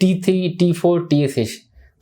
T3 T4 TSH،